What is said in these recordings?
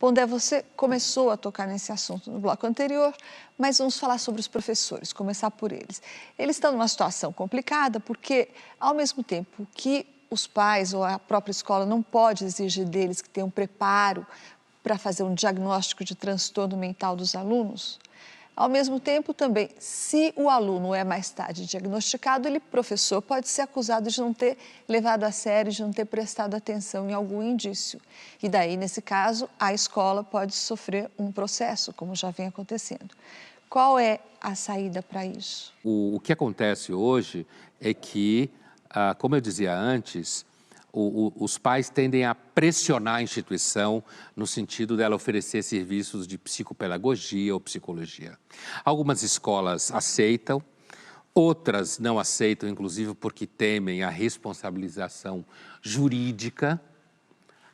Pondé, você começou a tocar nesse assunto no bloco anterior, mas vamos falar sobre os professores, começar por eles. Eles estão numa situação complicada porque, ao mesmo tempo que os pais ou a própria escola não pode exigir deles que tenham preparo para fazer um diagnóstico de transtorno mental dos alunos, ao mesmo tempo também, se o aluno é mais tarde diagnosticado, ele, professor, pode ser acusado de não ter levado a sério, de não ter prestado atenção em algum indício. E daí, nesse caso, a escola pode sofrer um processo, como já vem acontecendo. Qual é a saída para isso? O que acontece hoje é que, como eu dizia antes, os pais tendem a pressionar a instituição no sentido dela oferecer serviços de psicopedagogia ou psicologia. Algumas escolas aceitam, outras não aceitam, inclusive porque temem a responsabilização jurídica,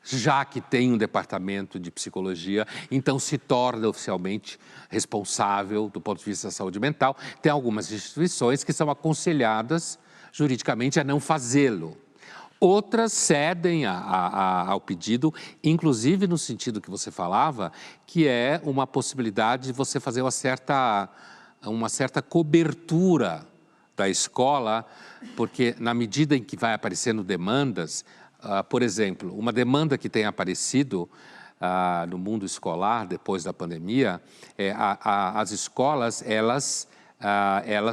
já que tem um departamento de psicologia, então se torna oficialmente responsável do ponto de vista da saúde mental. Tem algumas instituições que são aconselhadas juridicamente a não fazê-lo. Outras cedem ao pedido, inclusive no sentido que você falava, que é uma possibilidade de você fazer uma certa cobertura da escola, porque na medida em que vai aparecendo demandas, por exemplo, uma demanda que tem aparecido no mundo escolar depois da pandemia, as escolas, elas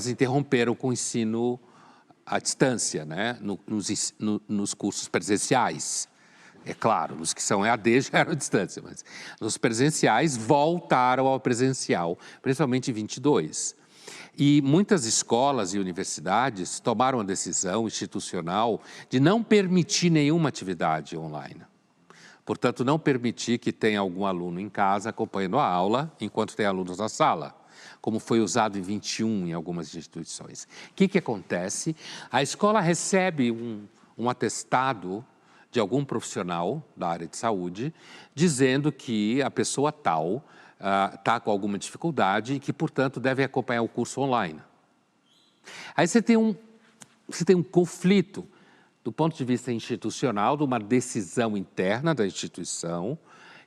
interromperam com o ensino à distância, né? Nos cursos presenciais. É claro, nos que são EAD já eram à distância, mas nos presenciais voltaram ao presencial, principalmente em 22. E muitas escolas e universidades tomaram a decisão institucional de não permitir nenhuma atividade online. Portanto, não permitir que tenha algum aluno em casa acompanhando a aula enquanto tem alunos na sala, como foi usado em 21 em algumas instituições. O que acontece? A escola recebe um atestado de algum profissional da área de saúde, dizendo que a pessoa tal está com alguma dificuldade e que, portanto, deve acompanhar o curso online. Aí você tem um conflito do ponto de vista institucional, de uma decisão interna da instituição,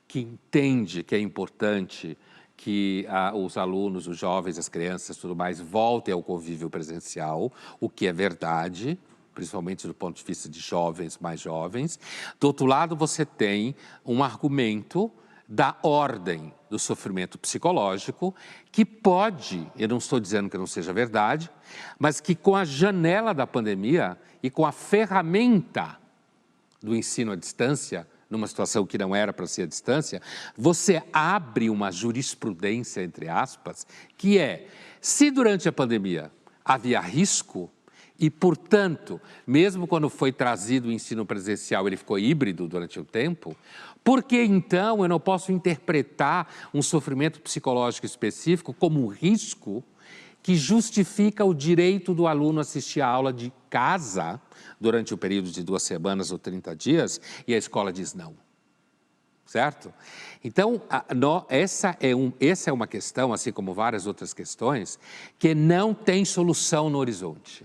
que entende que é importante que os alunos, os jovens, as crianças, tudo mais, voltem ao convívio presencial, o que é verdade, principalmente do ponto de vista de jovens, mais jovens. Do outro lado, você tem um argumento da ordem do sofrimento psicológico, que pode, eu não estou dizendo que não seja verdade, mas que com a janela da pandemia e com a ferramenta do ensino à distância, numa situação que não era para ser à distância, você abre uma jurisprudência, entre aspas, que é, se durante a pandemia havia risco, e, portanto, mesmo quando foi trazido o ensino presencial, ele ficou híbrido durante o tempo, por que então eu não posso interpretar um sofrimento psicológico específico como um risco que justifica o direito do aluno assistir a aula de casa durante o período de 2 semanas ou 30 dias, e a escola diz não, certo? Então, essa é uma questão, assim como várias outras questões, que não tem solução no horizonte.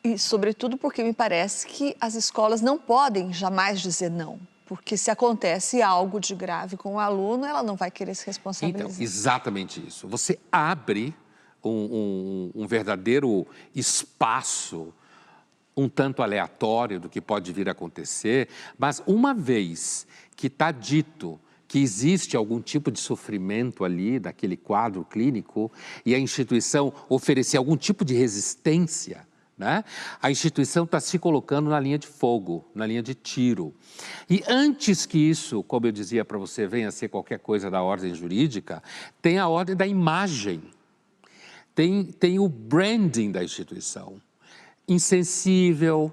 E, sobretudo, porque me parece que as escolas não podem jamais dizer não, porque se acontece algo de grave com o aluno, ela não vai querer se responsabilizar. Então, exatamente isso. Você abre um verdadeiro espaço, um tanto aleatório do que pode vir a acontecer, mas uma vez que está dito que existe algum tipo de sofrimento ali, daquele quadro clínico, e a instituição oferecer algum tipo de resistência, né? A instituição está se colocando na linha de fogo, na linha de tiro. E antes que isso, como eu dizia para você, venha a ser qualquer coisa da ordem jurídica, tem a ordem da imagem, tem o branding da instituição. Insensível,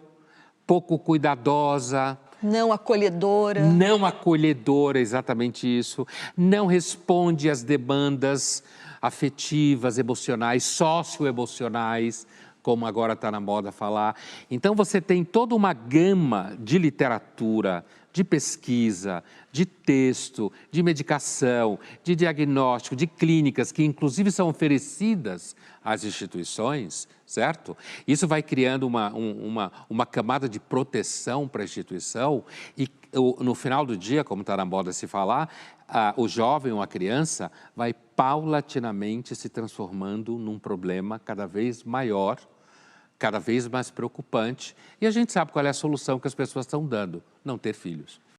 pouco cuidadosa. Não acolhedora. Não acolhedora, exatamente isso. Não responde às demandas afetivas, emocionais, socioemocionais, como agora está na moda falar. Então, você tem toda uma gama de literatura, de pesquisa, de texto, de medicação, de diagnóstico, de clínicas que inclusive são oferecidas às instituições, certo? Isso vai criando uma camada de proteção para a instituição e no final do dia, como está na moda se falar, o jovem ou a criança vai paulatinamente se transformando num problema cada vez maior, cada vez mais preocupante. E a gente sabe qual é a solução que as pessoas estão dando: não ter filhos.